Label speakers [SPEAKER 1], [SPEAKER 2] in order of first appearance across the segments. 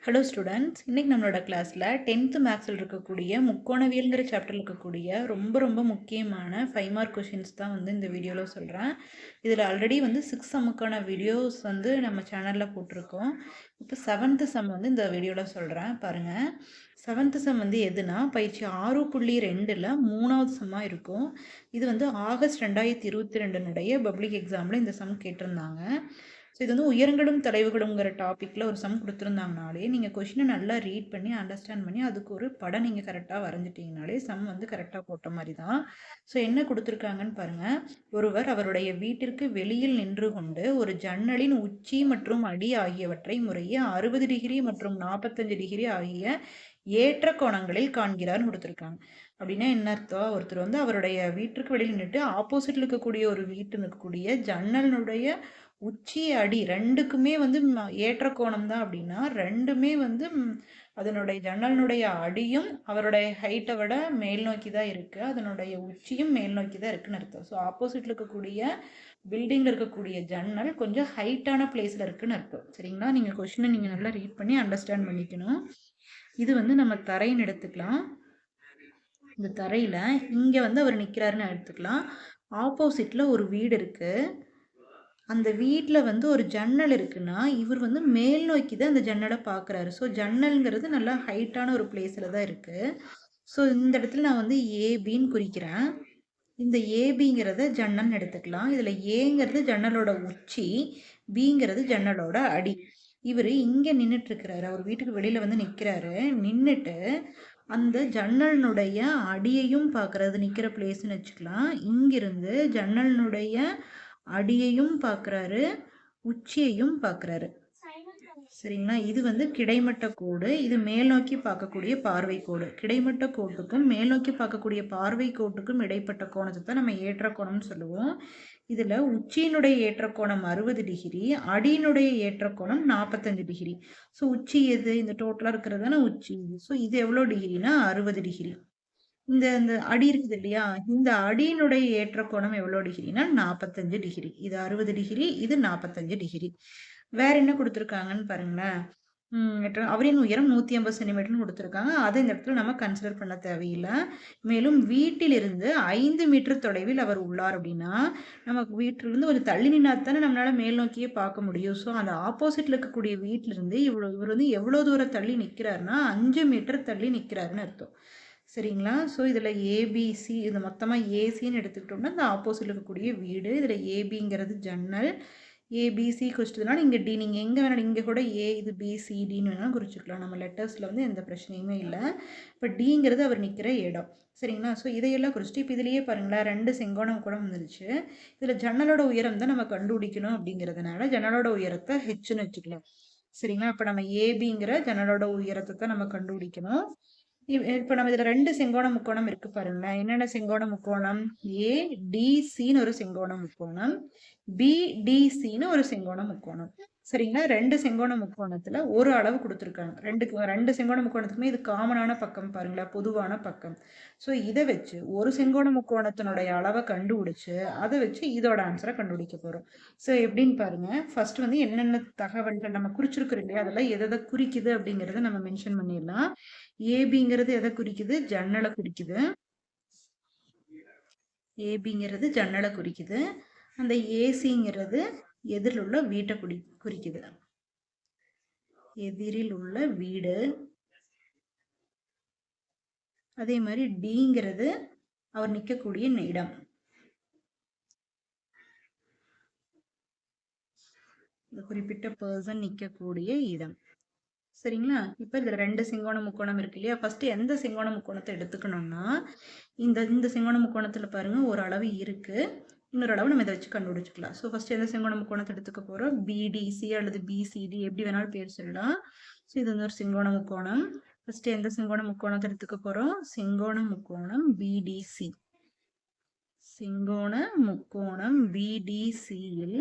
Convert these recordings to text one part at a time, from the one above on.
[SPEAKER 1] Hello students, இன்னைக்கு நம்மளோட கிளாஸில் 10th மேக்ஸில் இருக்கக்கூடிய முக்கோணவியல்ங்கிற சாப்டரில் இருக்கக்கூடிய ரொம்ப முக்கியமான 5 மார்க் கொஷின்ஸ் தான் வந்து இந்த வீடியோவில் சொல்கிறேன். இதில் ஆல்ரெடி வந்து 6 சம்முக்கான வீடியோஸ் வந்து நம்ம சேனலில் போட்டிருக்கோம். இப்போ 7th சம் வந்து இந்த வீடியோவில் சொல்கிறேன் பாருங்கள். 7th சம் வந்து எதுனா பயிற்சி 6.2ல் 3வது சம்மாக இருக்கும். இது வந்து ஆகஸ்ட் 2022 பப்ளிக் எக்ஸாமில் இந்த சம் கேட்டிருந்தாங்க. ஸோ இது வந்து உயரங்களும் தலைவுகளுங்கிற டாப்பிக்கில் ஒரு சம் கொடுத்துருந்தாங்கனாலே நீங்கள் கொஷினை நல்லா ரீட் பண்ணி அண்டர்ஸ்டாண்ட் பண்ணி அதுக்கு ஒரு படம் நீங்கள் கரெக்டாக வரைஞ்சிட்டிங்கனாலே சம் வந்து கரெக்டாக போட்ட மாதிரி தான். ஸோ என்ன கொடுத்துருக்காங்கன்னு பாருங்கள். ஒருவர் அவருடைய வீட்டிற்கு வெளியில் நின்று கொண்டு ஒரு ஜன்னலின் உச்சி மற்றும் அடி ஆகியவற்றை முறையே 60 டிகிரி மற்றும் 45 டிகிரி ஆகிய ஏற்ற கோணங்களில் காண்கிறார்னு கொடுத்துருக்காங்க. அப்படின்னா என்ன அர்த்தம்? ஒருத்தர் வந்து அவருடைய வீட்டிற்கு வெளியில் நின்றுட்டு ஆப்போசிட்டில் இருக்கக்கூடிய ஒரு வீட்டில் இருக்கக்கூடிய ஜன்னலினுடைய உச்சி அடி ரெண்டுக்குமே வந்து ஏற்ற கோணம் தான். அப்படின்னா ரெண்டுமே வந்து அதனுடைய ஜன்னலினுடைய அடியும் அவருடைய ஹைட்டை விட மேல் நோக்கி தான் இருக்குது, அதனுடைய உச்சியும் மேல் நோக்கி தான் இருக்குன்னு அர்த்தம். ஸோ ஆப்போசிட்டில் இருக்கக்கூடிய பில்டிங்கில் இருக்கக்கூடிய ஜன்னல் கொஞ்சம் ஹைட்டான பிளேஸில் இருக்குன்னு அர்த்தம். சரிங்களா? நீங்கள் கொஷினை நீங்கள் நல்லா ரீட் பண்ணி அண்டர்ஸ்டாண்ட் பண்ணிக்கணும். இது வந்து நம்ம தரைன்னு எடுத்துக்கலாம். இந்த தரையில் இங்கே வந்து அவர் நிற்கிறாருன்னு எடுத்துக்கலாம். ஆப்போசிட்டில் ஒரு வீடு இருக்குது. அந்த வீட்டில் வந்து ஒரு ஜன்னல் இருக்குன்னா இவர் வந்து மேல் நோக்கி தான் அந்த ஜன்னலை பார்க்குறாரு. ஸோ ஜன்னல்ங்கிறது நல்லா ஹைட்டான ஒரு பிளேஸில் தான் இருக்குது. ஸோ இந்த இடத்துல நான் வந்து ஏபின்னு குறிக்கிறேன். இந்த ஏபிங்கிறத ஜன்னல்னு எடுத்துக்கலாம். இதில் ஏங்கிறது ஜன்னலோட உச்சி, பிங்கிறது ஜன்னலோட அடி. இவர் இங்கே நின்றுட்டுருக்கிறாரு, அவர் வீட்டுக்கு வெளியில் வந்து நிற்கிறாரு. நின்றுட்டு அந்த ஜன்னலினுடைய அடியையும் பார்க்குறது, நிற்கிற பிளேஸ்ன்னு வச்சுக்கலாம். இங்கிருந்து ஜன்னலினுடைய அடியையும் பார்க்குறாரு, உச்சியையும் பார்க்குறாரு. சரிங்களா? இது வந்து கிடைமட்ட கோடு, இது மேல் நோக்கி பார்க்கக்கூடிய பார்வை கோடு. கிடைமட்ட கோட்டுக்கும் மேல் நோக்கி பார்க்கக்கூடிய பார்வை கோட்டுக்கும் இடைப்பட்ட கோணத்தை தான் நம்ம ஏற்ற கோணம்னு சொல்லுவோம். இதில் உச்சியினுடைய ஏற்ற கோணம் 60 டிகிரி, அடியினுடைய ஏற்ற கோணம் 45 டிகிரி. ஸோ உச்சி எது? இந்த டோட்டலாக இருக்கிறது தானே உச்சி. ஸோ இது எவ்வளோ டிகிரினா 60 டிகிரி. இந்த இந்த அடி இருக்குது இல்லையா, இந்த அடியினுடைய ஏற்ற கோணம் எவ்வளோ டிகிரினா 45 டிகிரி. இது 60 டிகிரி, இது 45 டிகிரி. வேற என்ன கொடுத்துருக்காங்கன்னு பாருங்களேன். அவரின் உயரம் 150 சென்டிமீட்டர்னு கொடுத்துருக்காங்க. அதை இந்த இடத்துல நம்ம கன்சிடர் பண்ண தேவையில்லை. மேலும் வீட்டிலிருந்து 5 மீட்டர் தொலைவில் அவர் உள்ளார். அப்படின்னா நமக்கு வீட்டிலிருந்து ஒரு தள்ளி நின்னா தானே நம்மளால மேல் நோக்கியே பார்க்க முடியும். ஸோ அந்த ஆப்போசிட்ல இருக்கக்கூடிய வீட்டிலிருந்து இவர் வந்து எவ்வளோ தூரம் தள்ளி நிற்கிறாருன்னா 5 மீட்டர் தள்ளி நிற்கிறாருன்னு அர்த்தம். சரிங்களா? ஸோ இதில் ஏபிசி, இது மொத்தமாக ஏசின்னு எடுத்துக்கிட்டோம்னா இந்த ஆப்போசிட்டில் இருக்கக்கூடிய வீடு. இதில் ஏபிங்கிறது ஜன்னல், ஏபிசி குறிச்சதுனால இங்கே டி, நீங்கள் எங்கே வேணாலும் இங்கே கூட ஏ, இது பிசிடின்னு வேணாலும் குறிச்சிக்கலாம். நம்ம லெட்டர்ஸில் வந்து எந்த பிரச்சனையுமே இல்லை. இப்போ டிங்கிறது அவர் நிற்கிற இடம். சரிங்களா? ஸோ இதையெல்லாம் குறிச்சிட்டு இப்போ இதுலேயே பாருங்களேன், 2 செங்கோணம் கூட வந்துருச்சு. இதில் ஜன்னலோட உயரம் தான் நம்ம கண்டுபிடிக்கணும். அப்படிங்கிறதுனால ஜன்னலோட உயரத்தை ஹெச்னு வச்சுக்கலாம். சரிங்களா? இப்போ நம்ம ஏபிங்கிற ஜன்னலோட உயரத்தை தான் நம்ம கண்டுபிடிக்கணும். இப்போ நம்ம இதில் 2 செங்கோண முக்கோணம் இருக்கு பாருங்களேன். என்னென்ன செங்கோண முக்கோணம்? ஏடிசின்னு ஒரு செங்கோண முக்கோணம், பிடிசின்னு ஒரு செங்கோண முக்கோணம். சரிங்களா? 2 செங்கோண முக்கோணத்துல ஒரு அளவு கொடுத்துருக்காங்க. ரெண்டு செங்கோண முக்கோணத்துக்குமே இது காமனான பக்கம் பாருங்களேன், பொதுவான பக்கம். ஸோ இதை வச்சு ஒரு செங்கோண முக்கோணத்தினுடைய அளவை கண்டுபிடிச்சு அதை வச்சு இதோட ஆன்சரை கண்டுபிடிக்க போறோம். ஸோ எப்படின்னு பாருங்க. ஃபர்ஸ்ட் வந்து என்னென்ன தகவல்கள் நம்ம குறிச்சிருக்கிறோம் இல்லையா, அதெல்லாம் எதை குறிக்குது அப்படிங்கிறத நம்ம மென்ஷன் பண்ணிடலாம். ஏபிங்கிறது எதை குறிக்குது? ஜன்னலை குறிக்குது. ஏபிங்கிறது ஜன்னலை குறிக்குது. அந்த ஏசிங்கிறது எதிரில் உள்ள வீட்டை குறிக்குது. எதிரில் உள்ள வீடு. அதே மாதிரி டிங்கிறது அவர் நிற்கக்கூடிய இடம். இந்த குறிப்பிட்ட பர்சன் நிற்கக்கூடிய இடம். சரிங்களா? இப்போ இதில் 2 செங்கோண முக்கோணம் இருக்கு இல்லையா, ஃபர்ஸ்ட் எந்த செங்கோண முக்கோணத்தை எடுத்துக்கணும்னா இந்த செங்கோண முக்கோணத்தில் பாருங்க ஒரு அளவு இருக்கு, இன்னொரு அளவு நம்ம இதை வச்சு கண்டுபிடிச்சிக்கலாம். ஸோ ஃபர்ஸ்ட் எந்த செங்கோண முக்கோணத்தை எடுத்துக்க போகிறோம்? பிடிசி அல்லது பிசிடி, எப்படி வேணாலும் பேர் சொல்லலாம். ஸோ இது வந்து ஒரு செங்கோண முக்கோணம். ஃபர்ஸ்ட் எந்த செங்கோண முக்கோணத்தை எடுத்துக்க போகிறோம்? செங்கோண முக்கோணம் பிடிசி. செங்கோண முக்கோணம் பிடிசியில்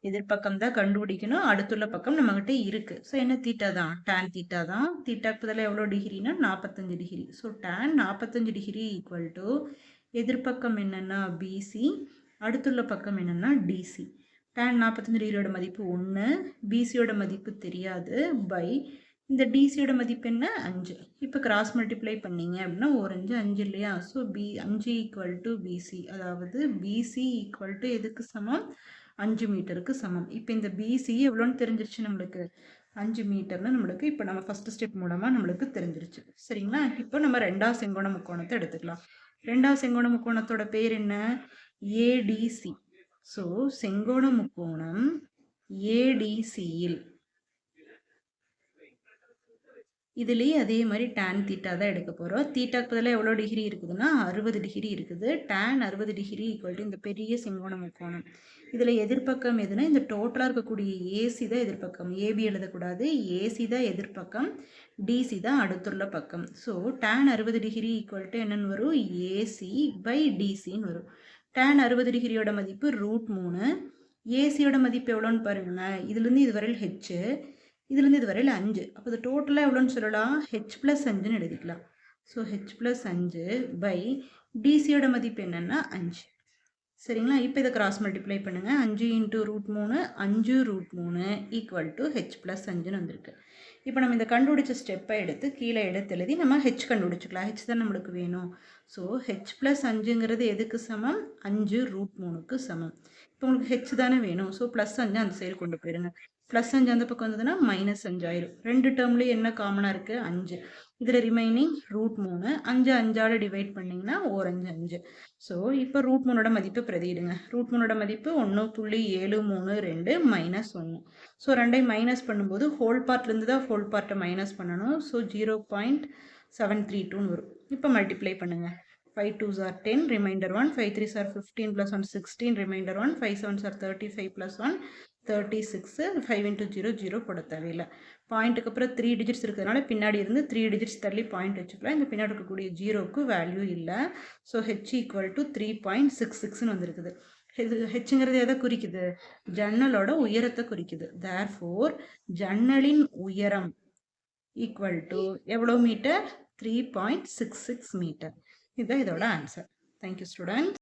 [SPEAKER 1] எதிர்பக்கம் தான் கண்டுபிடிக்கணும். அடுத்துள்ள பக்கம் நம்மகிட்ட இருக்கு. ஸோ என்ன? தீட்டா தான், டேன் தீட்டா தான். தீட்டாக்கு பதிலாக எவ்வளோ டிகிரினா 45 degree. So tan 45 degree equal to எதிர்பக்கம் என்னன்னா பிசி, அடுத்துள்ள பக்கம் என்னன்னா டிசி. டேன் 45 டிகிரியோட மதிப்பு 1, பிசியோட மதிப்பு தெரியாது, பை இந்த டிசியோட மதிப்பு என்ன 5. இப்போ கிராஸ் மல்டிப்ளை பண்ணீங்க அப்படின்னா ஒரு 5 5 இல்லையா? ஸோ 5 ஈக்குவல் டு பிசி, அதாவது பிசி ஈக்குவல் டு எதுக்கு சமம்? 5 மீட்டருக்கு சமம். இப்போ இந்த பிசி எவ்வளோன்னு தெரிஞ்சிருச்சு நம்மளுக்கு, 5 மீட்டர்னு நம்மளுக்கு இப்போ நம்ம ஃபர்ஸ்ட் ஸ்டெப் மூலமாக நம்மளுக்கு தெரிஞ்சிருச்சு. சரிங்களா? இப்போ நம்ம ரெண்டாவது செங்கோண முக்கோணத்தை எடுத்துக்கலாம். ரெண்டாவது செங்கோண முக்கோணத்தோட பேர் என்ன? ஏடிசி. ஸோ செங்கோண முக்கோணம் ஏடிசியில் இதுலேயே அதே மாதிரி tan தீட்டா தான் எடுக்க போகிறோம். தீட்டாக்கு பதிலாக எவ்வளோ டிகிரி இருக்குதுன்னா 60 டிகிரி இருக்குது. tan 60 டிகிரி ஈக்குவல் டு இந்த பெரிய செங்கோண முக்கோணம். இதில் எதிர்ப்பக்கம் எதுனா இந்த டோட்டலாக இருக்கக்கூடிய ஏசி தான் எதிர்ப்பக்கம். ஏபி எழுதக்கூடாது, ஏசி தான் எதிர்ப்பக்கம், டிசி தான் அடுத்துள்ள பக்கம். So tan 60 degree equal to என்னென்னு வரும்? ஏசி பை டிசின்னு வரும். tan 60 டிகிரியோட மதிப்பு √3. ஏசியோட மதிப்பு எவ்வளோன்னு பாருங்களேன். இதுலேருந்து இது வரையில் ஹெச், இதுலேருந்து இது வரையில் 5. அப்போ இது டோட்டலாக எவ்வளோன்னு சொல்லலாம்? ஹெச் ப்ளஸ் 5ன்னு எழுதிக்கலாம். ஸோ ஹெச் ப்ளஸ் 5 பை டிசியோட மதிப்பு என்னென்னா 5. சரிங்களா? இப்போ இதை கிராஸ் மல்டிப்ளை பண்ணுங்கள். 5 into √3 5√3 equal to H plus 5ன்னு வந்திருக்கு. இப்போ நம்ம இந்த கண்டுபிடிச்ச ஸ்டெப்பை எடுத்து கீழே எடுத்து எழுதி நம்ம ஹெச் கண்டுபிடிச்சிக்கலாம். ஹெச் தான் நம்மளுக்கு வேணும். ஸோ ஹெச் ப்ளஸ் 5ங்கிறது எதுக்கு சமம்? 5√3க்கு சமம். இப்போ உங்களுக்கு ஹெச் தானே வேணும். ஸோ ப்ளஸ் 5 அந்த சைடு கொண்டு போயிடுங்க. ப்ளஸ் 5 அந்த பக்கம் வந்ததுன்னா -5 ஆயிரும். ரெண்டு டேர்ம்லேயும் என்ன காமனாக இருக்குது? 5. இதில் ரிமைனிங் √3. 5 5ஆல் டிவைட் பண்ணிங்கன்னா 1 5 5. ஸோ இப்போ √3ஓட மதிப்பு பிரதியிடுங்க. √3ஓட மதிப்பு 1.732 -1. ஸோ ரெண்டையும் மைனஸ் பண்ணும்போது ஹோல் பார்ட்லேருந்து தான் ஹோல் பார்ட்டை மைனஸ் பண்ணணும். ஸோ 0.732ன்னு வரும். இப்போ மல்டிப்ளை பண்ணுங்கள். 5 2s are 10, remainder 1, 5 3s are 15 plus 1 16, remainder 1, 5 7s are 35 plus 1 36, 5 into 0 0 போட தேவையில்லை. பாயிண்ட்டுக்கு அப்புறம் 3 டிஜிட்ஸ் இருக்கிறதுனால பின்னாடி இருந்து 3 டிஜிட்ஸ் தள்ளி பாயிண்ட் வச்சுக்கலாம். இந்த பின்னாடி இருக்கக்கூடிய ஜீரோக்கு வேல்யூ இல்லை. ஸோ ஹெச் ஈக்குவல் டு 3.66ன்னு வந்திருக்குது. இது ஹெச்ங்கிறது எதை குறிக்குது? ஜன்னலோட உயரத்தை குறிக்குது. தேர்ஃபோர் ஜன்னலின் உயரம் ஈக்குவல் டு எவ்வளோ மீட்டர்? 3.66 மீட்டர். இதுதான் இதோட ஆன்சர். Thank you students.